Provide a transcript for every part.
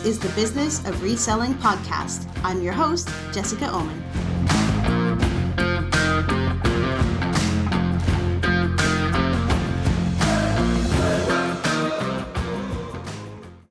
is the Business of Reselling podcast. I'm your host, Jessica Oman.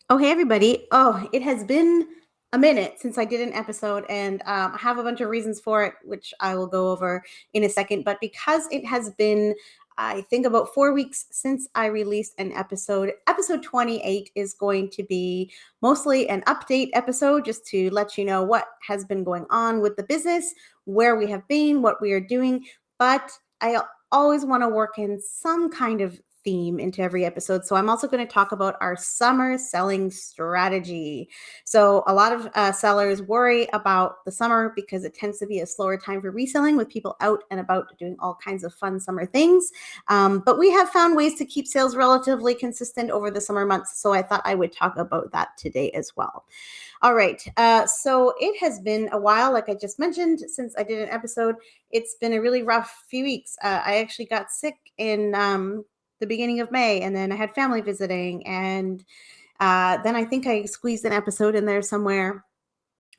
Oh, hey, everybody. Oh, it has been a minute since I did an episode, and I have a bunch of reasons for it, which I will go over in a second. But because it has been, I think, about 4 weeks since I released an episode, episode 28 is going to be mostly an update episode just to let you know what has been going on with the business, where we have been, what we are doing. But I always want to work in some kind of theme into every episode. So I'm also going to talk about our summer selling strategy. So a lot of sellers worry about the summer because it tends to be a slower time for reselling with people out and about doing all kinds of fun summer things. But we have found ways to keep sales relatively consistent over the summer months. So I thought I would talk about that today as well. All right. So it has been a while, like I just mentioned, since I did an episode. It's been a really rough few weeks. I actually got sick in the beginning of May, and then I had family visiting, and then I think I squeezed an episode in there somewhere.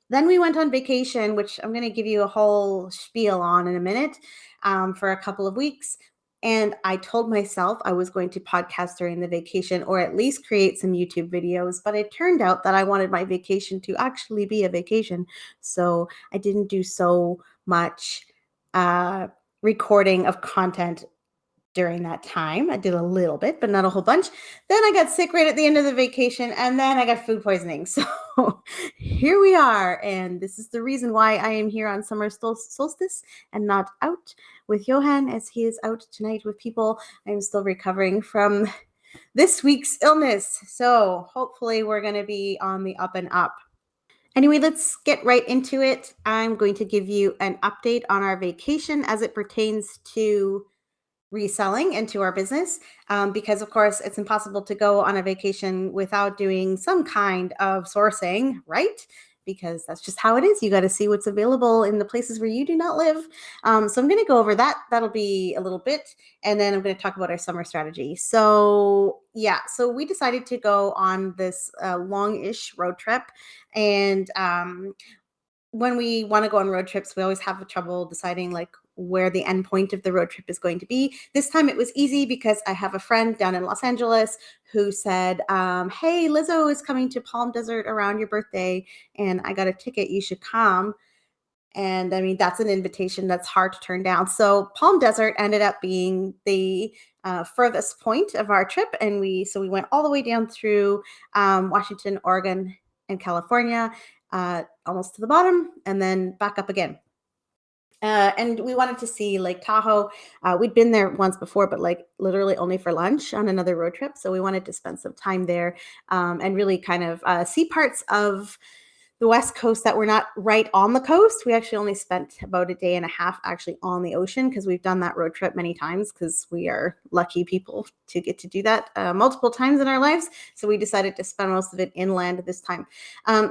Then we went on vacation, which I'm going to give you a whole spiel on in a minute, for a couple of weeks. And I told myself I was going to podcast during the vacation, or at least create some YouTube videos. But it turned out that I wanted my vacation to actually be a vacation. So I didn't do so much recording of content during that time. I did a little bit, but not a whole bunch. Then I got sick right at the end of the vacation, and then I got food poisoning. So here we are. And this is the reason why I am here on summer solstice and not out with Johan, as he is out tonight with people. I'm still recovering from this week's illness. So hopefully we're going to be on the up and up. Anyway, let's get right into it. I'm going to give you an update on our vacation as it pertains to reselling into our business, because of course it's impossible to go on a vacation without doing some kind of sourcing, right? Because that's just how it is. You got to see what's available in the places where you do not live. So I'm going to go over that. That'll be a little bit. And then I'm going to talk about our summer strategy. So yeah, so we decided to go on this long-ish road trip. And when we want to go on road trips, we always have trouble deciding like where the end point of the road trip is going to be. This time it was easy because I have a friend down in Los Angeles who said, hey, Lizzo is coming to Palm Desert around your birthday, and I got a ticket. You should come. And I mean, that's an invitation that's hard to turn down. So Palm Desert ended up being the furthest point of our trip. And we went all the way down through Washington, Oregon, and California, almost to the bottom, and then back up again. And we wanted to see Lake Tahoe. We'd been there once before, but like literally only for lunch on another road trip. So we wanted to spend some time there and really kind of see parts of the West Coast that were not right on the coast. We actually only spent about a day and a half actually on the ocean, because we've done that road trip many times because we are lucky people to get to do that multiple times in our lives. So we decided to spend most of it inland this time.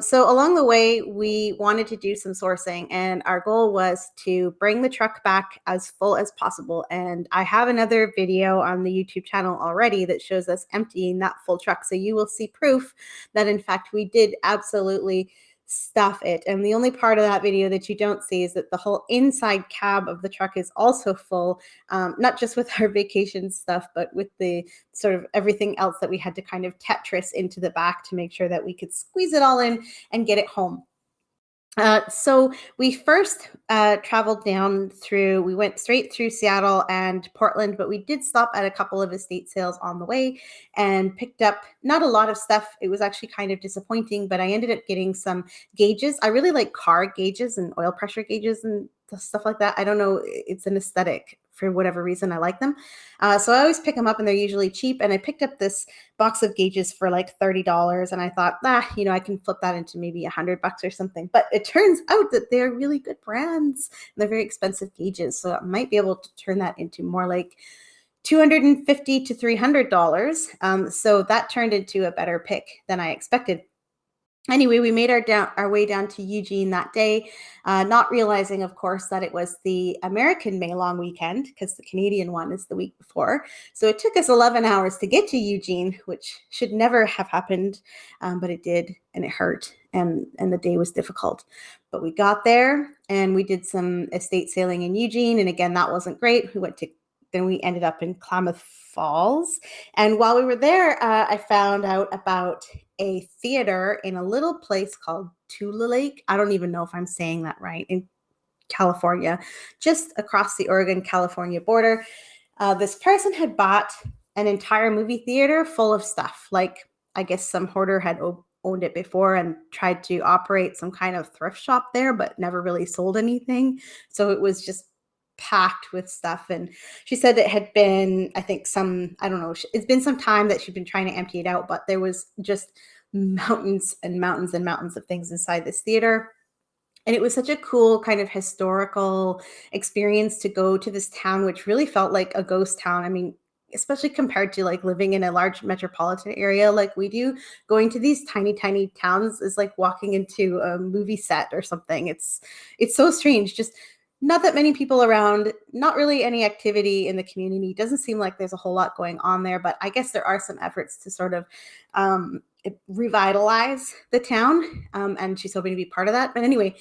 So along the way, we wanted to do some sourcing, and our goal was to bring the truck back as full as possible. And I have another video on the YouTube channel already that shows us emptying that full truck. So you will see proof that in fact we did absolutely stuff it. And the only part of that video that you don't see is that the whole inside cab of the truck is also full, not just with our vacation stuff, but with the sort of everything else that we had to kind of Tetris into the back to make sure that we could squeeze it all in and get it home. So we first traveled down through, we went straight through Seattle and Portland, but we did stop at a couple of estate sales on the way and picked up not a lot of stuff. It was actually kind of disappointing, but I ended up getting some gauges. I really like car gauges and oil pressure gauges and stuff like that. I don't know. It's an aesthetic. For whatever reason, I like them. So I always pick them up, and they're usually cheap. And I picked up this box of gauges for like $30. And I thought, I can flip that into maybe $100 or something. But it turns out that they're really good brands. They're very expensive gauges. So I might be able to turn that into more like $250 to $300. So that turned into a better pick than I expected. Anyway, we made our way down to Eugene that day, not realizing, of course, that it was the American May long weekend because the Canadian one is the week before. So it took us 11 hours to get to Eugene, which should never have happened, but it did, and it hurt, and the day was difficult. But we got there and we did some estate sailing in Eugene, and again, that wasn't great. Then we ended up in Klamath Falls, and while we were there, I found out about a theater in a little place called Tula Lake. I don't even know if I'm saying that right, in California, just across the Oregon-California border. This person had bought an entire movie theater full of stuff. Like, I guess some hoarder had owned it before and tried to operate some kind of thrift shop there, but never really sold anything. So it was just packed with stuff. And she said it had been, I think I don't know, it's been some time that she'd been trying to empty it out, but there was just mountains and mountains and mountains of things inside this theater. And it was such a cool kind of historical experience to go to this town, which really felt like a ghost town. I mean, especially compared to like living in a large metropolitan area like we do, going to these tiny, tiny towns is like walking into a movie set or something. It's so strange. Just not that many people around, not really any activity in the community. Doesn't seem like there's a whole lot going on there, but I guess there are some efforts to sort of revitalize the town, and she's hoping to be part of that. But anyway,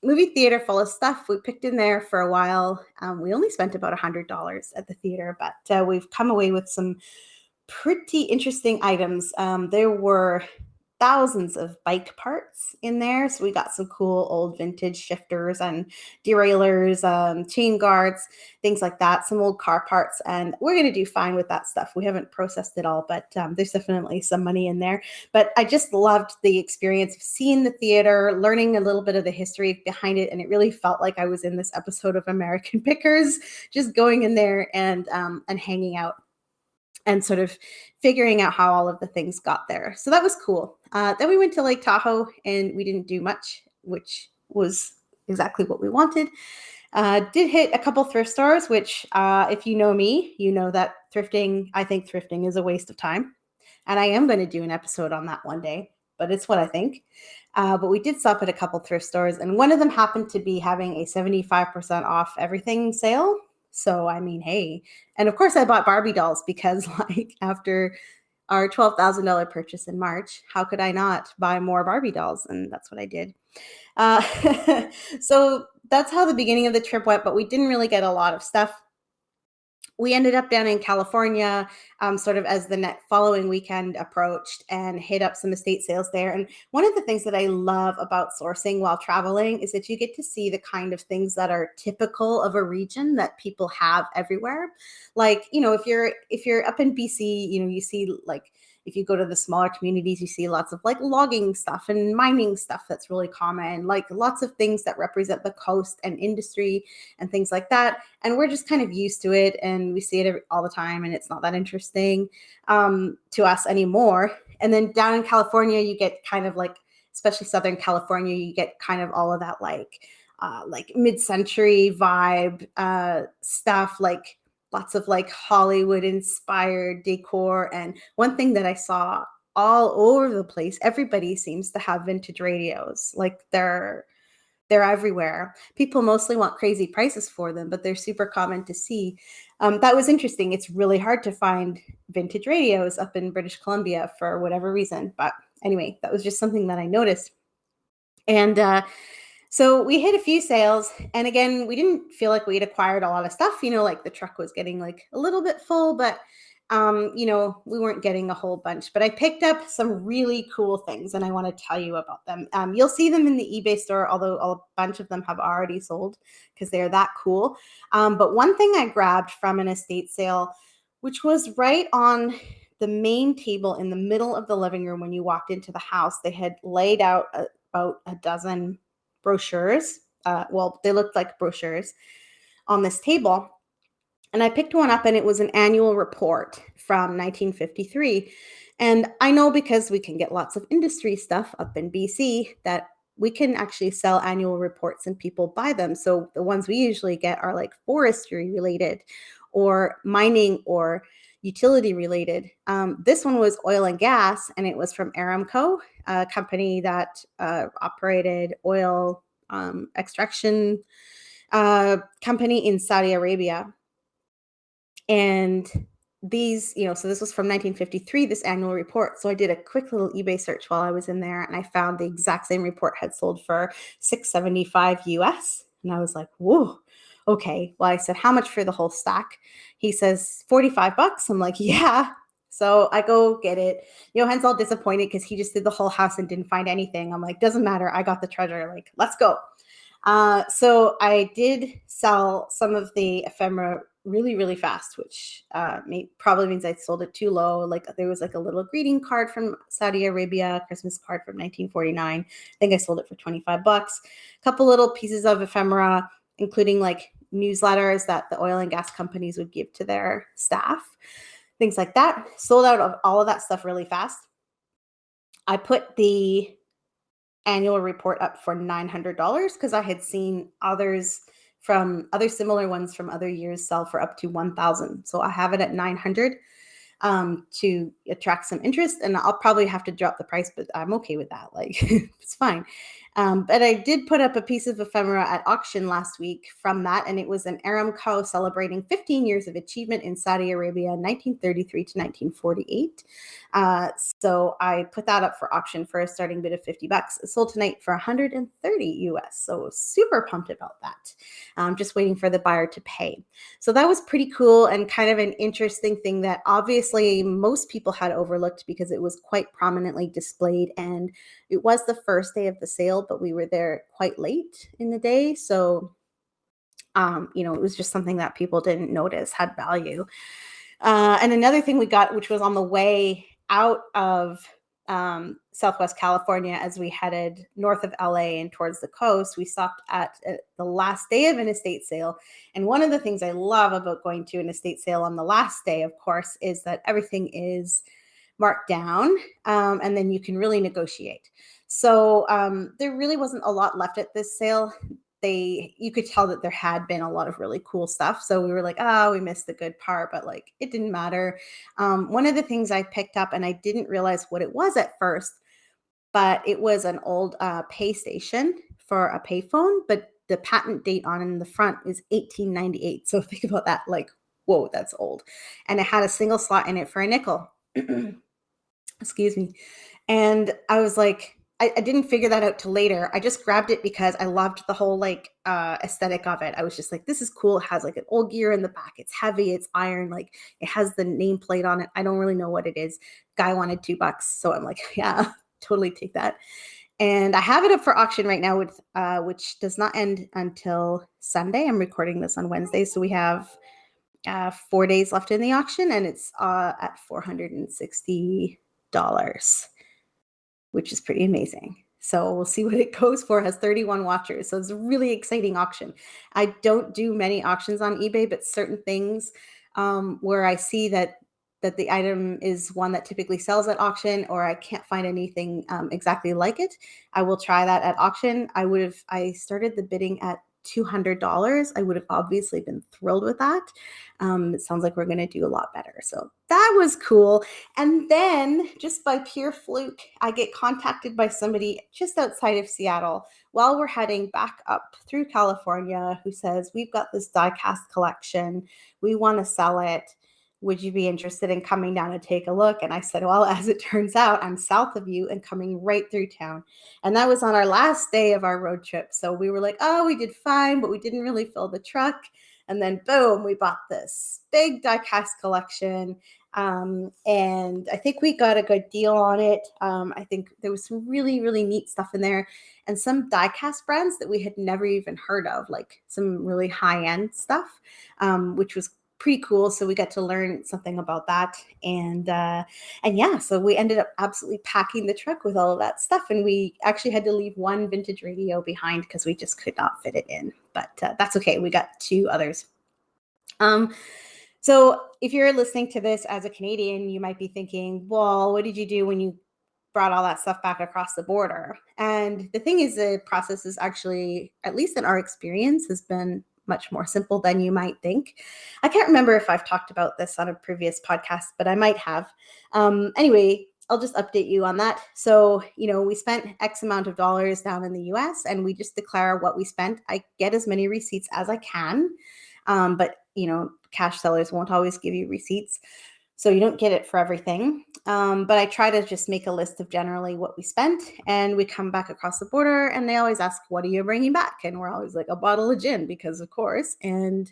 movie theater full of stuff. We picked in there for a while. We only spent about $100 at the theater, but we've come away with some pretty interesting items. There were thousands of bike parts in there. So we got some cool old vintage shifters and derailleurs, chain guards, things like that, some old car parts. And we're going to do fine with that stuff. We haven't processed it all, but there's definitely some money in there. But I just loved the experience of seeing the theater, learning a little bit of the history behind it. And it really felt like I was in this episode of American Pickers, just going in there and hanging out and sort of figuring out how all of the things got there. So that was cool. Then we went to Lake Tahoe and we didn't do much, which was exactly what we wanted. Did hit a couple thrift stores, which if you know me, you know that I think thrifting is a waste of time. And I am going to do an episode on that one day, but it's what I think. But we did stop at a couple thrift stores, and one of them happened to be having a 75% off everything sale. So, I mean, hey. And of course, I bought Barbie dolls because, like, after our $12,000 purchase in March, how could I not buy more Barbie dolls? And that's what I did. So that's how the beginning of the trip went, but we didn't really get a lot of stuff. We ended up down in California, sort of as the following weekend approached, and hit up some estate sales there. And one of the things that I love about sourcing while traveling is that you get to see the kind of things that are typical of a region that people have everywhere. Like, if you're up in BC, you see, like, if you go to the smaller communities, you see lots of like logging stuff and mining stuff that's really common, like lots of things that represent the coast and industry and things like that. And we're just kind of used to it, and we see it all the time, and it's not that interesting to us anymore. And then down in California, you get kind of like, especially Southern California, you get kind of all of that like mid-century vibe stuff, like lots of like Hollywood inspired decor. And one thing that I saw all over the place, everybody seems to have vintage radios. Like they're everywhere. People mostly want crazy prices for them, but they're super common to see. That was interesting. It's really hard to find vintage radios up in British Columbia for whatever reason. But anyway, that was just something that I noticed. And so we hit a few sales, and again, we didn't feel like we had acquired a lot of stuff, like the truck was getting like a little bit full, but we weren't getting a whole bunch. But I picked up some really cool things, and I want to tell you about them. You'll see them in the eBay store, although a bunch of them have already sold because they're that cool. But one thing I grabbed from an estate sale, which was right on the main table in the middle of the living room when you walked into the house, they had laid out about a dozen brochures. They looked like brochures on this table. And I picked one up, and it was an annual report from 1953. And I know because we can get lots of industry stuff up in BC that we can actually sell annual reports and people buy them. So the ones we usually get are like forestry related or mining or utility related. This one was oil and gas, and it was from Aramco. a company that operated oil extraction company in Saudi Arabia. And these, so this was from 1953, this annual report. So I did a quick little eBay search while I was in there, and I found the exact same report had sold for $675 US. And I was like, whoa, okay. Well, I said, how much for the whole stack? He says, $45. I'm like, yeah. So I go get it. Johan's all disappointed because he just did the whole house and didn't find anything. I'm like, doesn't matter. I got the treasure. Like, let's go. So I did sell some of the ephemera really, really fast, which probably means I sold it too low. Like there was like a little greeting card from Saudi Arabia, Christmas card from 1949. I think I sold it for $25. A couple little pieces of ephemera, including like newsletters that the oil and gas companies would give to their staff, things like that. Sold out of all of that stuff really fast. I put the annual report up for $900 because I had seen others from other similar ones from other years sell for up to $1,000. So I have it at $900 to attract some interest, and I'll probably have to drop the price, but I'm okay with that. Like it's fine. But I did put up a piece of ephemera at auction last week from that, and it was an Aramco celebrating 15 years of achievement in Saudi Arabia, 1933 to 1948. So I put that up for auction for a starting bid of $50. It sold tonight for $130 US. So super pumped about that. Just waiting for the buyer to pay. So that was pretty cool and kind of an interesting thing that obviously most people had overlooked because it was quite prominently displayed, and it was the first day of the sale, but we were there quite late in the day. So, it was just something that people didn't notice had value. And another thing we got, which was on the way out of Southwest California as we headed north of LA and towards the coast, we stopped at the last day of an estate sale. And one of the things I love about going to an estate sale on the last day, of course, is that everything is marked down, and then you can really negotiate. So there really wasn't a lot left at this sale. You could tell that there had been a lot of really cool stuff. So we were like, we missed the good part, but like, it didn't matter. One of the things I picked up, and I didn't realize what it was at first, but it was an old pay station for a payphone, but the patent date on it in the front is 1898. So think about that, like, whoa, that's old. And it had a single slot in it for a nickel. Excuse me. And I was like, I didn't figure that out till later. I just grabbed it because I loved the whole like aesthetic of it. I was just like, this is cool. It has like an old gear in the back. It's heavy. It's iron. Like it has the nameplate on it. I don't really know what it is. Guy wanted $2. So I'm like, yeah, totally take that. And I have it up for auction right now, with which does not end until Sunday. I'm recording this on Wednesday. So we have 4 days left in the auction, and it's at $460. Which is pretty amazing. So we'll see what it goes for. It has 31 watchers. So it's a really exciting auction. I don't do many auctions on eBay, but certain things where I see that the item is one that typically sells at auction, or I can't find anything exactly like it, I will try that at auction. I started the bidding at $200. I would have obviously been thrilled with that. It sounds like we're going to do a lot better. So that was cool. And then just by pure fluke, I get contacted by somebody just outside of Seattle while we're heading back up through California, who says, we've got this die-cast collection. We want to sell it. Would you be interested in coming down and take a look? And I said, well, as it turns out, I'm south of you and coming right through town. And that was on our last day of our road trip. So we were like, we did fine, but we didn't really fill the truck. And then boom, we bought this big die-cast collection. And I think we got a good deal on it. I think there was some really, really neat stuff in there, and some die-cast brands that we had never even heard of, like some really high-end stuff, which was pretty cool. So we got to learn something about that. And yeah, so we ended up absolutely packing the truck with all of that stuff. And we actually had to leave one vintage radio behind because we just could not fit it in, but that's okay. We got 2 others. So if you're listening to this as a Canadian, you might be thinking, well, what did you do when you brought all that stuff back across the border? And the thing is, the process is actually, at least in our experience, has been much more simple than you might think. I can't remember if I've talked about this on a previous podcast, but I might have. Anyway, I'll just update you on that. So, we spent X amount of dollars down in the US, and we just declare what we spent. I get as many receipts as I can. But, cash sellers won't always give you receipts. So you don't get it for everything. But I try to just make a list of generally what we spent, and we come back across the border and they always ask, what are you bringing back? And we're always like, a bottle of gin, because of course. And,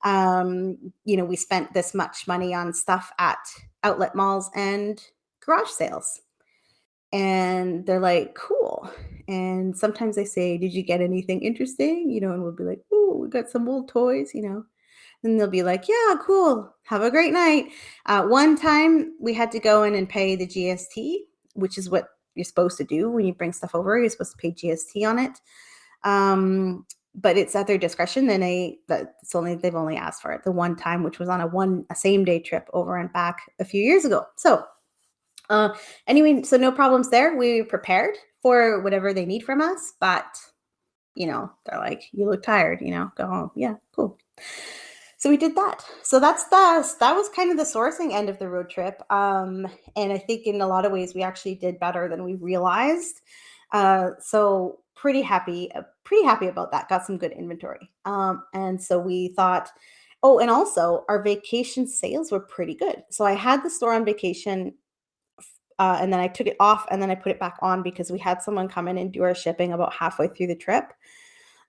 we spent this much money on stuff at outlet malls and garage sales. And they're like, cool. And sometimes they say, did you get anything interesting? And we'll be like, oh, we got some old toys. And they'll be like, yeah, cool. Have a great night. One time we had to go in and pay the GST, which is what you're supposed to do when you bring stuff over. You're supposed to pay GST on it. But it's at their discretion. And they've only asked for it the one time, which was on a same day trip over and back a few years ago. So anyway, so no problems there. We prepared for whatever they need from us, but they're like, you look tired, go home. Yeah, cool. So we did that. So that was kind of the sourcing end of the road trip. And I think in a lot of ways we actually did better than we realized. So pretty happy about that. Got some good inventory. And so we thought, oh, and also our vacation sales were pretty good. So I had the store on vacation, and then I took it off and then I put it back on because we had someone come in and do our shipping about halfway through the trip.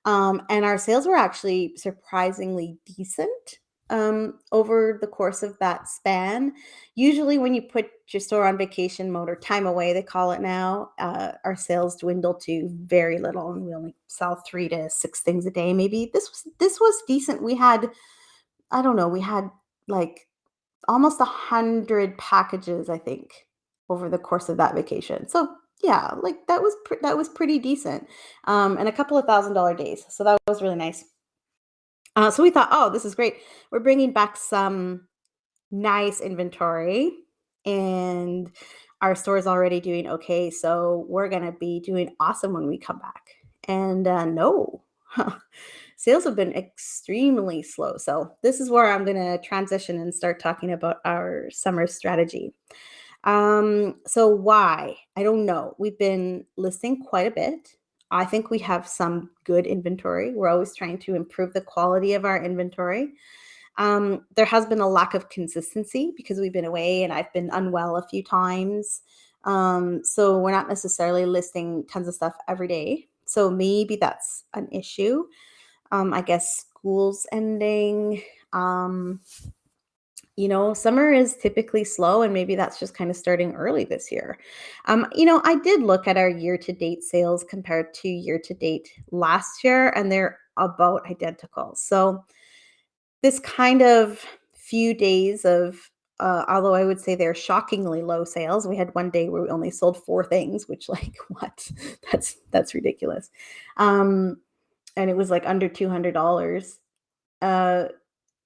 And our sales were actually surprisingly decent over the course of that span. Usually, when you put your store on vacation mode, or time away, they call it now, our sales dwindle to very little, and we only sell 3 to 6 things a day. Maybe this was decent. We had, I don't know, we had like almost 100 packages, I think, over the course of that vacation. So yeah, like that was pretty decent, and a couple of $1,000 days. So that was really nice. So we thought, oh, this is great. We're bringing back some nice inventory, and our store is already doing okay. So we're gonna be doing awesome when we come back. And no, sales have been extremely slow. So this is where I'm gonna transition and start talking about our summer strategy. So why? I don't know. We've been listing quite a bit. I think we have some good inventory. We're always trying to improve the quality of our inventory. There has been a lack of consistency because we've been away and I've been unwell a few times. So we're not necessarily listing tons of stuff every day. So maybe that's an issue. I guess school's ending. Summer is typically slow, and maybe that's just kind of starting early this year. I did look at our year-to-date sales compared to year-to-date last year, and they're about identical. So this kind of few days of, although I would say they're shockingly low sales. We had one day where we only sold 4 things, which, like, what? That's ridiculous. And it was like under $200. Uh,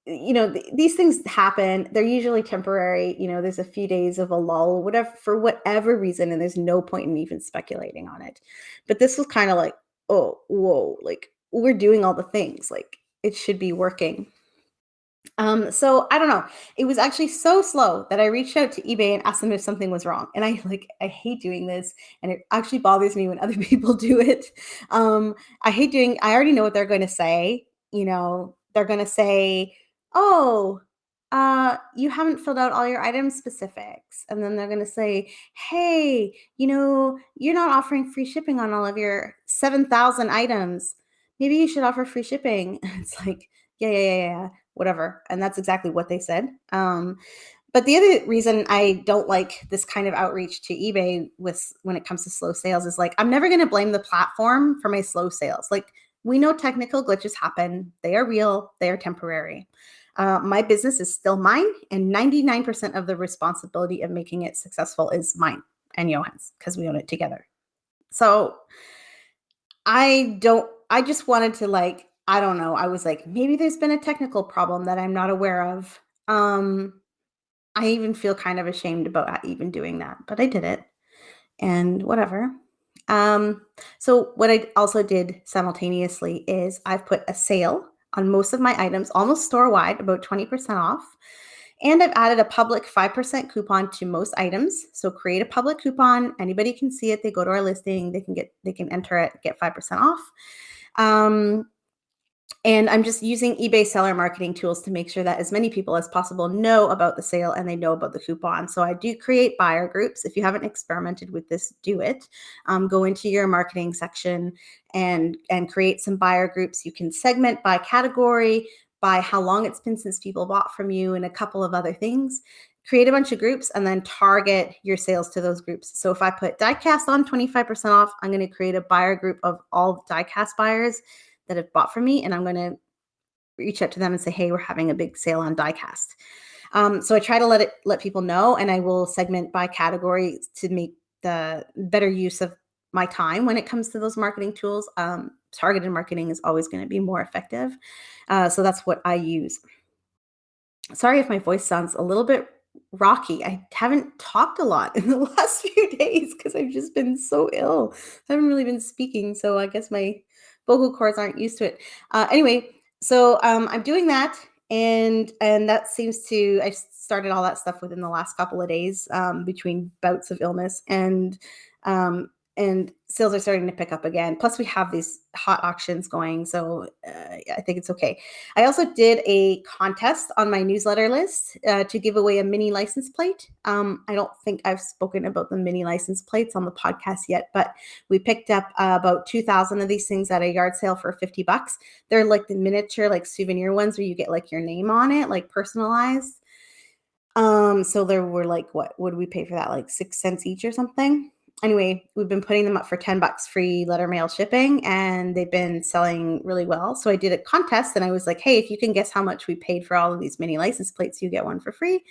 these things happen. They're usually temporary. There's a few days of a lull, whatever, for whatever reason, and there's no point in even speculating on it. But this was kind of like, oh, whoa, like we're doing all the things, like it should be working. So I don't know. It was actually so slow that I reached out to eBay and asked them if something was wrong. And I hate doing this, and it actually bothers me when other people do it. I already know what they're going to say. They're going to say, oh, you haven't filled out all your item specifics. And then they're going to say, hey, you're not offering free shipping on all of your 7,000 items. Maybe you should offer free shipping. It's like, yeah, whatever. And that's exactly what they said. But the other reason I don't like this kind of outreach to eBay when it comes to slow sales is, like, I'm never going to blame the platform for my slow sales. Like, we know technical glitches happen. They are real. They are temporary. My business is still mine, and 99% of the responsibility of making it successful is mine and Johan's, because we own it together. So I just wanted to, like, I don't know. I was like, maybe there's been a technical problem that I'm not aware of. I even feel kind of ashamed about even doing that, but I did it, and whatever. So what I also did simultaneously is I've put a sale on most of my items, almost store-wide, about 20% off. And I've added a public 5% coupon to most items. So create a public coupon. Anybody can see it. They go to our listing. They can enter it, get 5% off. And I'm just using eBay seller marketing tools to make sure that as many people as possible know about the sale and they know about the coupon. So I do create buyer groups. If you haven't experimented with this, do it. Go into your marketing section and create some buyer groups. You can segment by category, by how long it's been since people bought from you, and a couple of other things. Create a bunch of groups and then target your sales to those groups. So if I put diecast on 25% off, I'm going to create a buyer group of all diecast buyers that have bought from me, and I'm going to reach out to them and say, hey, we're having a big sale on diecast. So I try to let people know, and I will segment by category to make the better use of my time when it comes to those marketing tools. Targeted marketing is always going to be more effective. So that's what I use. Sorry if my voice sounds a little bit rocky. I haven't talked a lot in the last few days because I've just been so ill. I haven't really been speaking, so I guess my vocal cords aren't used to it. Anyway, so I'm doing that, and that seems to, I started all that stuff within the last couple of days, between bouts of illness, and sales are starting to pick up again. Plus, we have these hot auctions going, so I think it's okay. I also did a contest on my newsletter list to give away a mini license plate. I don't think I've spoken about the mini license plates on the podcast yet, but we picked up about 2,000 of these things at a yard sale for $50. They're like the miniature, like souvenir ones where you get like your name on it, like personalized. So there were like, what would we pay for that? Like 6 cents each or something. Anyway, we've been putting them up for $10 free letter mail shipping, and they've been selling really well. So I did a contest, and I was like, hey, if you can guess how much we paid for all of these mini license plates, you get one for free.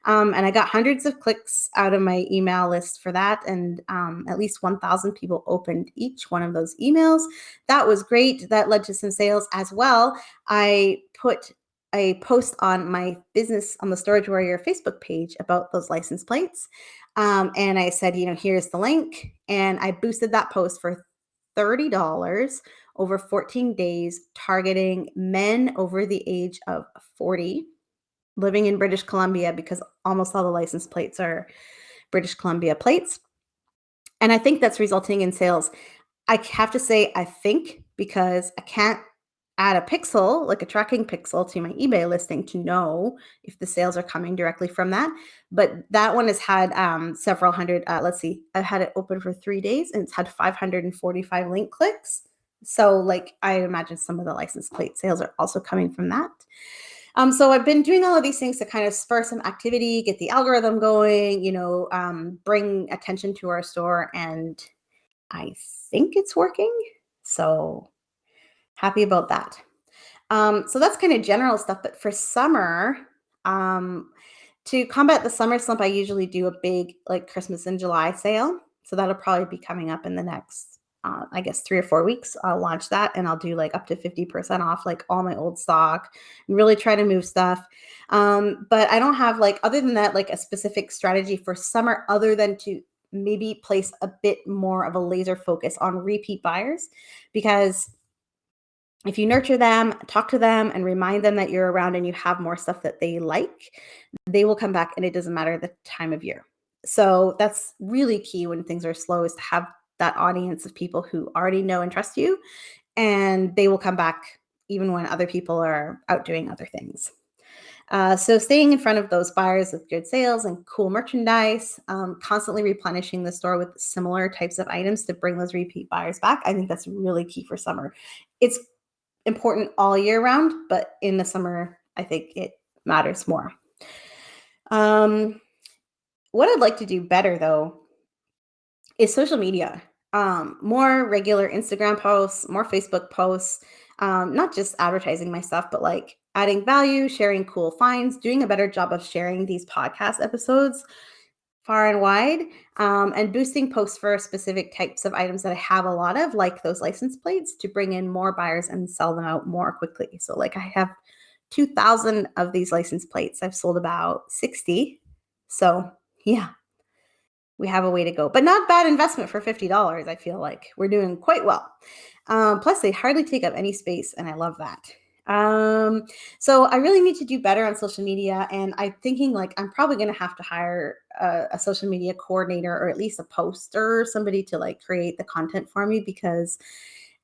And I got hundreds of clicks out of my email list for that. And at least 1,000 people opened each one of those emails. That was great. That led to some sales as well. I put a post on my business on the Storage Warrior Facebook page about those license plates. And I said, here's the link. And I boosted that post for $30 over 14 days, targeting men over the age of 40 living in British Columbia, because almost all the license plates are British Columbia plates. And I think that's resulting in sales. I have to say, I think, because I can't add a pixel, like a tracking pixel, to my eBay listing to know if the sales are coming directly from that. But that one has had several hundred, let's see, I've had it open for 3 days, and it's had 545 link clicks. So like, I imagine some of the license plate sales are also coming from that. So I've been doing all of these things to kind of spur some activity, get the algorithm going, bring attention to our store, and I think it's working. So happy about that. So that's kind of general stuff. But for summer, to combat the summer slump, I usually do a big like Christmas in July sale. So that'll probably be coming up in the next, I guess, 3 or 4 weeks. I'll launch that, and I'll do like up to 50% off like all my old stock and really try to move stuff. But I don't have, like, other than that, like a specific strategy for summer other than to maybe place a bit more of a laser focus on repeat buyers, because if you nurture them, talk to them, and remind them that you're around and you have more stuff that they like, they will come back, and it doesn't matter the time of year. So that's really key when things are slow, is to have that audience of people who already know and trust you, and they will come back even when other people are out doing other things. So staying in front of those buyers with good sales and cool merchandise, constantly replenishing the store with similar types of items to bring those repeat buyers back. I think that's really key for summer. It's important all year round, but in the summer, I think it matters more. What I'd like to do better, though, is social media. More regular Instagram posts, more Facebook posts, not just advertising my stuff, but like adding value, sharing cool finds, doing a better job of sharing these podcast episodes far and wide, and boosting posts for specific types of items that I have a lot of, like those license plates, to bring in more buyers and sell them out more quickly. So like, I have 2,000 of these license plates. I've sold about 60. So yeah, we have a way to go, but not bad investment for $50. I feel like we're doing quite well. Plus, they hardly take up any space, and I love that. Um, so I really need to do better on social media, and I'm thinking like I'm probably going to have to hire a social media coordinator or at least a poster, somebody to like create the content for me because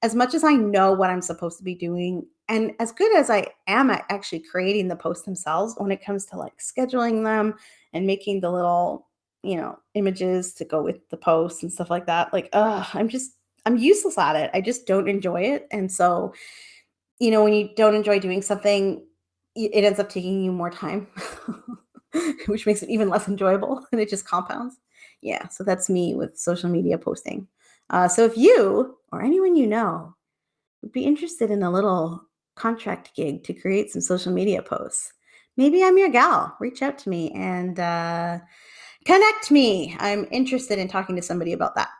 as much as I know what I'm supposed to be doing, and as good as I am at actually creating the posts themselves, when it comes to like scheduling them and making the little, images to go with the posts and stuff like that, like, I'm useless at it. I just don't enjoy it. And so, when you don't enjoy doing something, it ends up taking you more time, which makes it even less enjoyable and it just compounds. Yeah. So that's me with social media posting. So if you or anyone you know would be interested in a little contract gig to create some social media posts, maybe I'm your gal. Reach out to me and connect me. I'm interested in talking to somebody about that.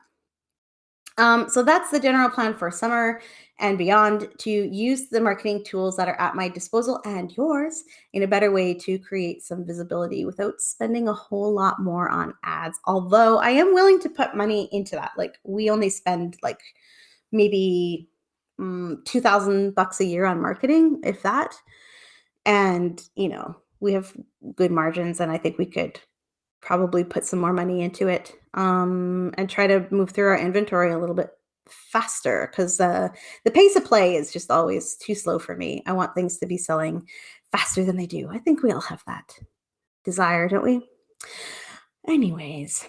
So that's the general plan for summer and beyond, to use the marketing tools that are at my disposal and yours in a better way to create some visibility without spending a whole lot more on ads. Although I am willing to put money into that. Like we only spend like maybe $2,000 a year on marketing, if that. And, we have good margins, and I think we could probably put some more money into it, and try to move through our inventory a little bit faster because the pace of play is just always too slow for me. I want things to be selling faster than they do. I think we all have that desire, don't we? Anyways,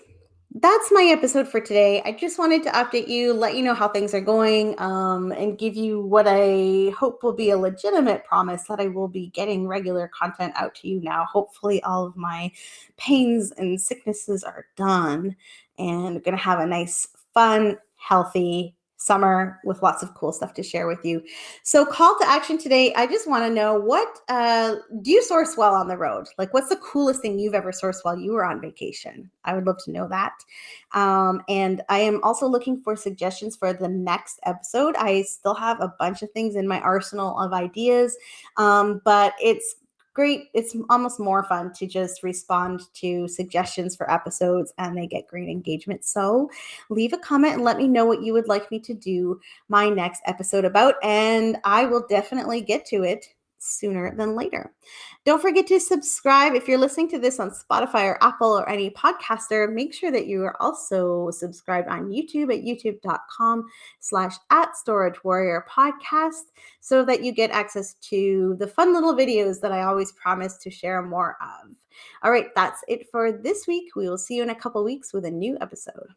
that's my episode for today. I just wanted to update you, let you know how things are going, and give you what I hope will be a legitimate promise that I will be getting regular content out to you now. Hopefully, all of my pains and sicknesses are done, and I'm going to have a nice, fun, healthy summer with lots of cool stuff to share with you. So, call to action today. I just want to know, what do you source well on the road? Like, what's the coolest thing you've ever sourced while you were on vacation? I would love to know that. And I am also looking for suggestions for the next episode. I still have a bunch of things in my arsenal of ideas, but it's great. It's almost more fun to just respond to suggestions for episodes, and they get great engagement. So leave a comment and let me know what you would like me to do my next episode about, and I will definitely get to it sooner than later. Don't forget to subscribe. If you're listening to this on Spotify or Apple or any podcaster, make sure that you are also subscribed on YouTube at youtube.com/@StorageWarriorPodcast so that you get access to the fun little videos that I always promise to share more of. All right, that's it for this week. We will see you in a couple weeks with a new episode.